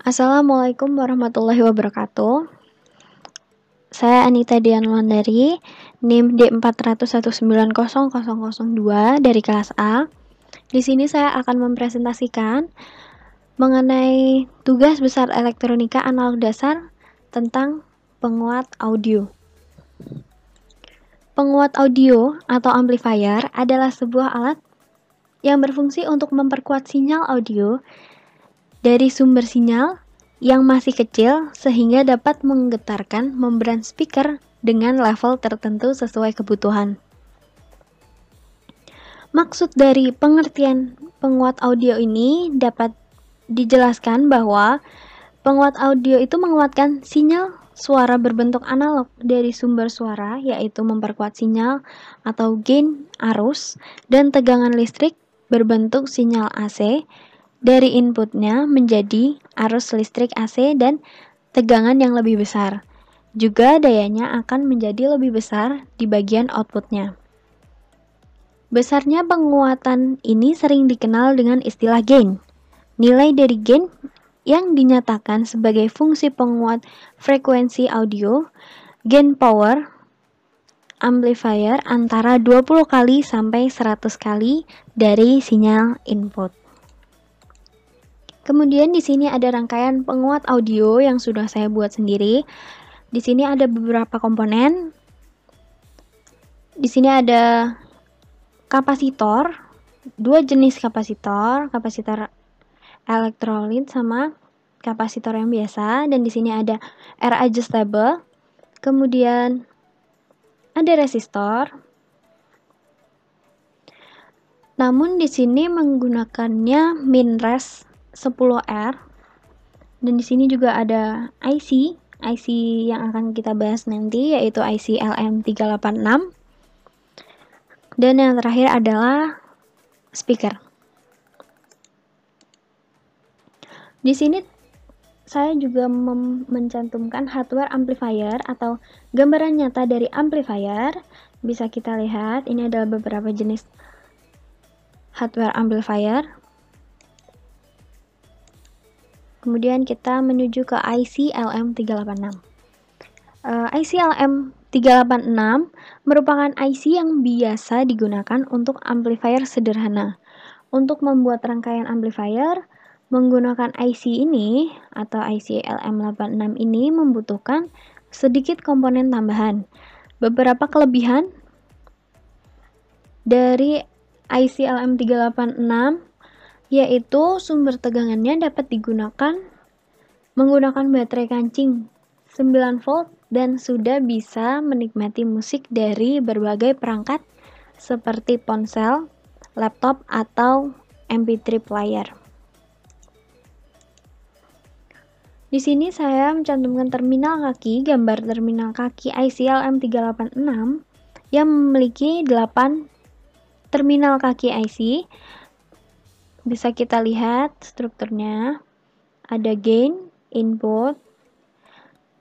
Assalamualaikum warahmatullahi wabarakatuh. Saya Anita Dianwandari, NIM D401900002 dari kelas A. Di sini saya akan mempresentasikan mengenai tugas besar elektronika analog dasar tentang penguat audio. Penguat audio atau amplifier adalah sebuah alat yang berfungsi untuk memperkuat sinyal audio dari sumber sinyal yang masih kecil sehingga dapat menggetarkan membran speaker dengan level tertentu sesuai kebutuhan. Maksud dari pengertian penguat audio ini dapat dijelaskan bahwa penguat audio itu menguatkan sinyal suara berbentuk analog dari sumber suara, yaitu memperkuat sinyal atau gain arus dan tegangan listrik berbentuk sinyal AC dari inputnya menjadi arus listrik AC dan tegangan yang lebih besar. Juga dayanya akan menjadi lebih besar di bagian outputnya. Besarnya penguatan ini sering dikenal dengan istilah gain. Nilai dari gain yang dinyatakan sebagai fungsi penguat frekuensi audio, gain power amplifier antara 20 kali sampai 100 kali dari sinyal input. Kemudian di sini ada rangkaian penguat audio yang sudah saya buat sendiri. Di sini ada beberapa komponen. Di sini ada kapasitor, dua jenis kapasitor elektrolit sama kapasitor yang biasa, dan di sini ada R adjustable. Kemudian ada resistor. Namun di sini menggunakannya minres 10R. Dan di sini juga ada IC yang akan kita bahas nanti, yaitu IC LM386. Dan yang terakhir adalah speaker. Di sini saya juga mencantumkan hardware amplifier atau gambaran nyata dari amplifier. Bisa kita lihat, ini adalah beberapa jenis hardware amplifier. Kemudian kita menuju ke IC LM386. IC LM386 merupakan IC yang biasa digunakan untuk amplifier sederhana. Untuk membuat rangkaian amplifier, menggunakan IC ini atau IC LM86 ini membutuhkan sedikit komponen tambahan. Beberapa kelebihan dari IC LM386 yaitu sumber tegangannya dapat digunakan menggunakan baterai kancing 9 volt dan sudah bisa menikmati musik dari berbagai perangkat seperti ponsel, laptop, atau MP3 player. Di sini saya mencantumkan terminal kaki, gambar terminal kaki IC LM386 yang memiliki 8 terminal kaki IC. Bisa kita lihat strukturnya. Ada gain, input,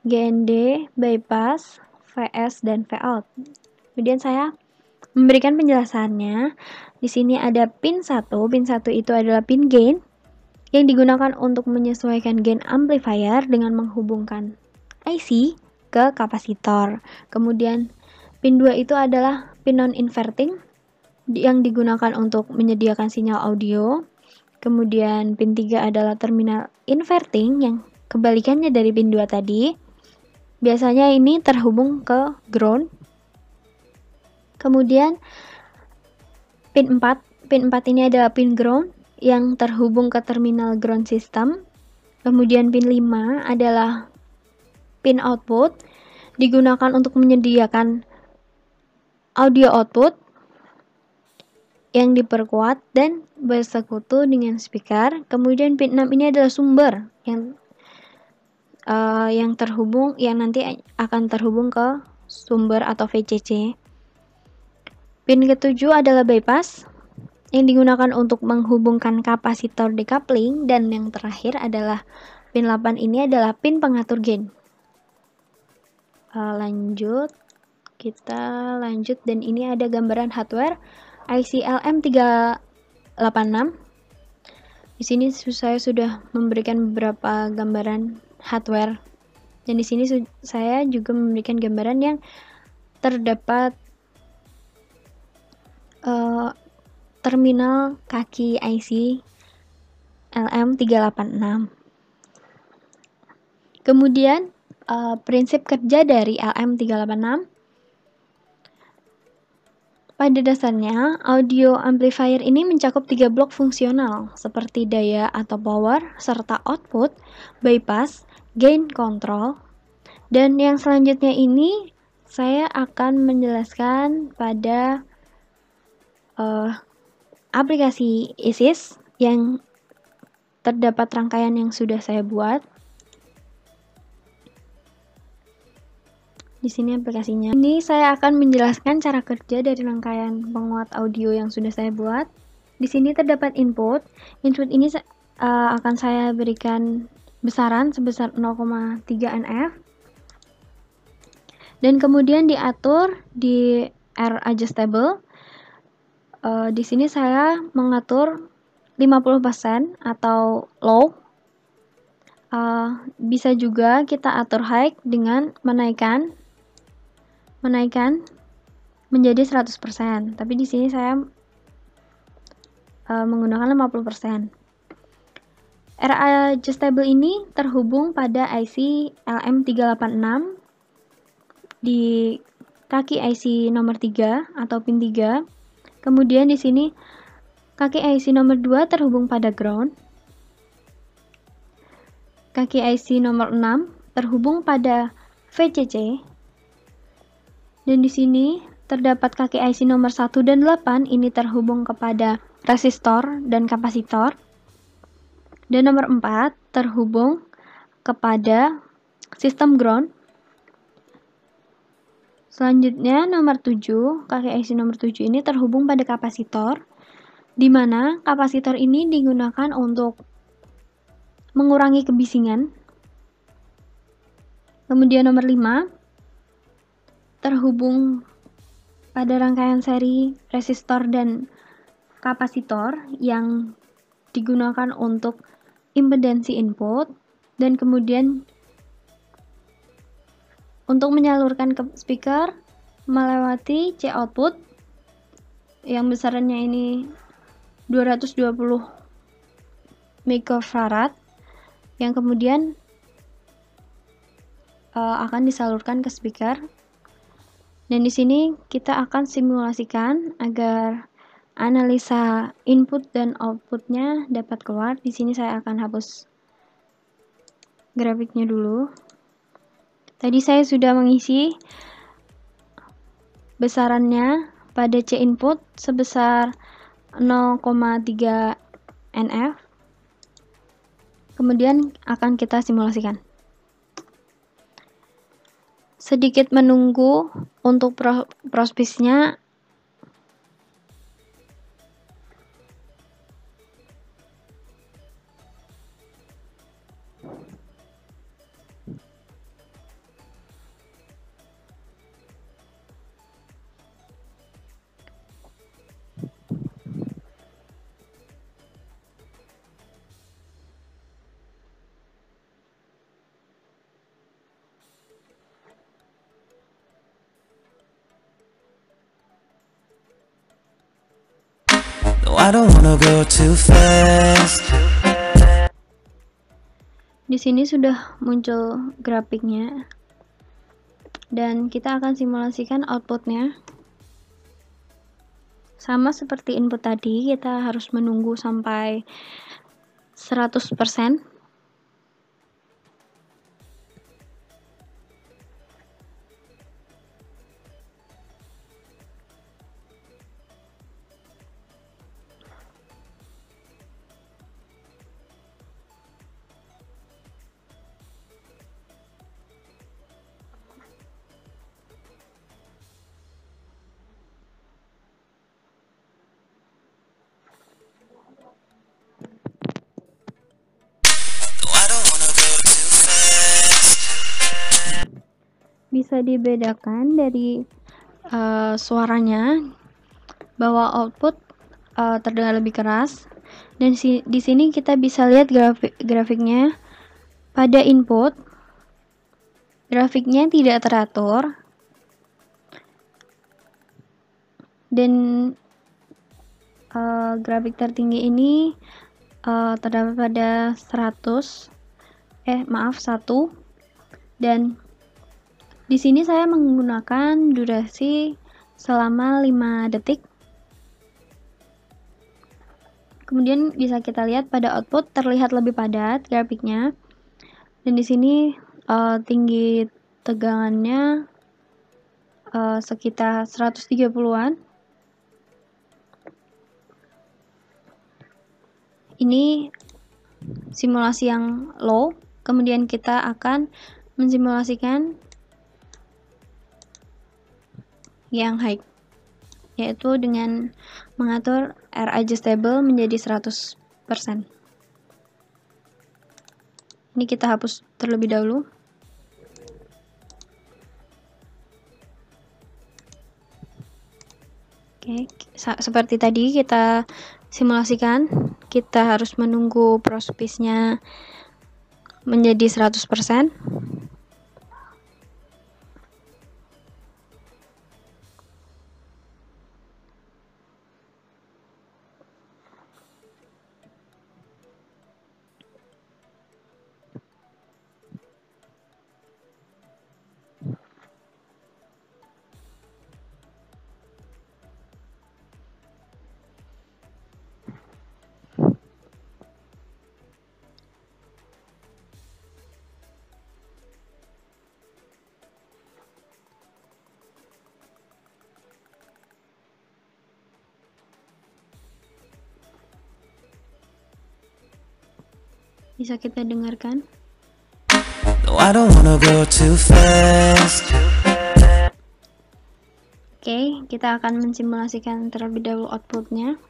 GND, bypass, VS, dan Vout. Kemudian saya memberikan penjelasannya. Di sini ada pin 1. Pin 1 itu adalah pin gain yang digunakan untuk menyesuaikan gain amplifier dengan menghubungkan IC ke kapasitor. Kemudian pin 2 itu adalah pin non-inverting yang digunakan untuk menyediakan sinyal audio. Kemudian pin 3 adalah terminal inverting yang kebalikannya dari pin 2 tadi. Biasanya ini terhubung ke ground. Kemudian pin 4 ini adalah pin ground yang terhubung ke terminal ground system. Kemudian pin 5 adalah pin output, digunakan untuk menyediakan audio output yang diperkuat dan bersekutu dengan speaker. Kemudian pin 6 ini adalah sumber yang terhubung, yang nanti akan terhubung ke sumber atau VCC. Pin ke-7 adalah bypass yang digunakan untuk menghubungkan kapasitor decoupling, dan yang terakhir adalah pin 8 ini adalah pin pengatur gain. Kita lanjut, dan ini ada gambaran hardware IC LM386. Di sini saya sudah memberikan beberapa gambaran hardware, dan di sini saya juga memberikan gambaran yang terdapat terminal kaki IC LM386. Kemudian prinsip kerja dari LM386. Pada dasarnya, audio amplifier ini mencakup 3 blok fungsional seperti daya atau power, serta output, bypass, gain control. Dan yang selanjutnya ini saya akan menjelaskan pada aplikasi ISIS yang terdapat rangkaian yang sudah saya buat. Di sini aplikasinya. Ini saya akan menjelaskan cara kerja dari rangkaian penguat audio yang sudah saya buat. Di sini terdapat input. Input ini akan saya berikan besaran sebesar 0,3 NF. Dan kemudian diatur di R adjustable. Di sini saya mengatur 50% atau low. Bisa juga kita atur high dengan menaikkan menjadi 100%, tapi di sini saya menggunakan 50%. R adjustable ini terhubung pada IC LM386 di kaki IC nomor 3 atau pin 3. Kemudian di sini kaki IC nomor 2 terhubung pada ground. Kaki IC nomor 6 terhubung pada VCC. Dan di sini terdapat kaki IC nomor 1 dan 8 ini terhubung kepada resistor dan kapasitor. Dan nomor 4 terhubung kepada sistem ground. Selanjutnya nomor 7, kaki IC nomor 7 ini terhubung pada kapasitor, di mana kapasitor ini digunakan untuk mengurangi kebisingan. Kemudian nomor 5 terhubung pada rangkaian seri resistor dan kapasitor yang digunakan untuk impedansi input, dan kemudian untuk menyalurkan ke speaker melewati C output yang besarannya ini 220 mikrofarad yang kemudian akan disalurkan ke speaker. Dan di sini kita akan simulasikan agar analisa input dan outputnya dapat keluar. Di sini saya akan hapus grafiknya dulu. Tadi saya sudah mengisi besarannya pada C input sebesar 0,3 NF. Kemudian akan kita simulasikan. Sedikit menunggu untuk prosesnya. I don't wanna go too fast. Di sini sudah muncul grafiknya, dan kita akan simulasikan outputnya. Sama seperti input tadi, kita harus menunggu sampai 100%. Bisa dibedakan dari suaranya bahwa output terdengar lebih keras, Dan di sini kita bisa lihat grafiknya. Pada input, grafiknya tidak teratur, dan grafik tertinggi ini terdapat pada 1, dan di sini saya menggunakan durasi selama 5 detik. Kemudian bisa kita lihat pada output terlihat lebih padat grafiknya, dan di sini tinggi tegangannya sekitar 130-an. Ini simulasi yang low, kemudian kita akan mensimulasikan yang high, yaitu dengan mengatur R adjustable menjadi 100%. Ini kita hapus terlebih dahulu. Oke, seperti tadi kita simulasikan, kita harus menunggu prospace-nya menjadi 100%. Bisa kita dengarkan. No, I don't wanna go too fast. Oke, kita akan mensimulasikan terlebih dahulu outputnya.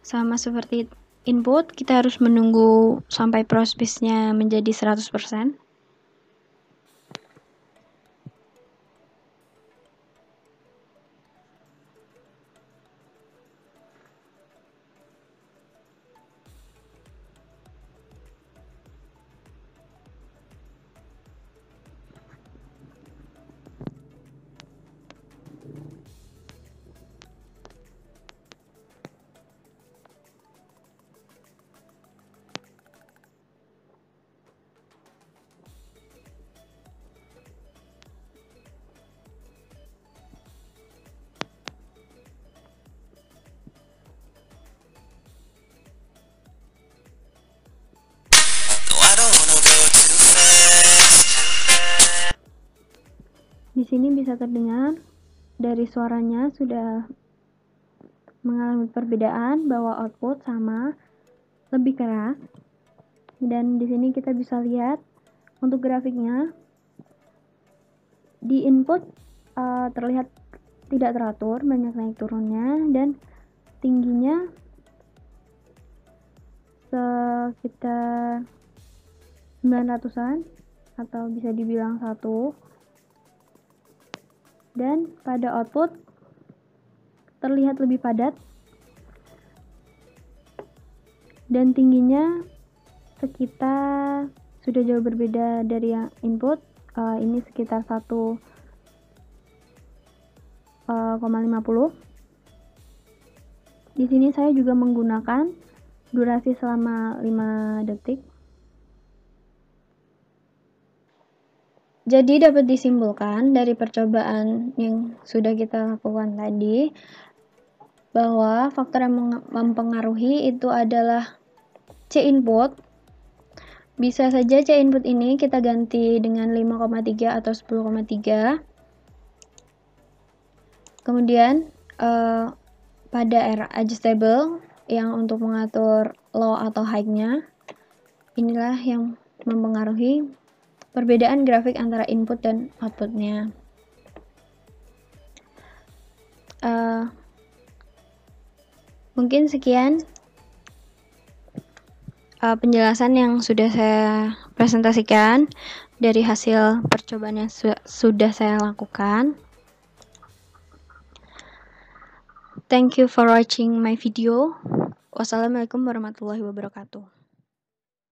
Sama seperti input, kita harus menunggu sampai prospace-nya menjadi 100%. Di sini bisa terdengar dari suaranya sudah mengalami perbedaan bahwa output sama, lebih keras. Dan di sini kita bisa lihat untuk grafiknya di input terlihat tidak teratur, banyak naik turunnya, dan tingginya sekitar 900-an atau bisa dibilang 1. Dan pada output terlihat lebih padat dan tingginya sekitar sudah jauh berbeda dari yang input. Ini sekitar 1,50. Di sini saya juga menggunakan durasi selama 5 detik. Jadi dapat disimpulkan dari percobaan yang sudah kita lakukan tadi bahwa faktor yang mempengaruhi itu adalah C input. Bisa saja C input ini kita ganti dengan 5,3 atau 10,3. Kemudian pada R adjustable yang untuk mengatur low atau high-nya, inilah yang mempengaruhi perbedaan grafik antara input dan outputnya. Mungkin sekian penjelasan yang sudah saya presentasikan dari hasil percobaan yang sudah saya lakukan. Thank you for watching my video. Wassalamualaikum warahmatullahi wabarakatuh.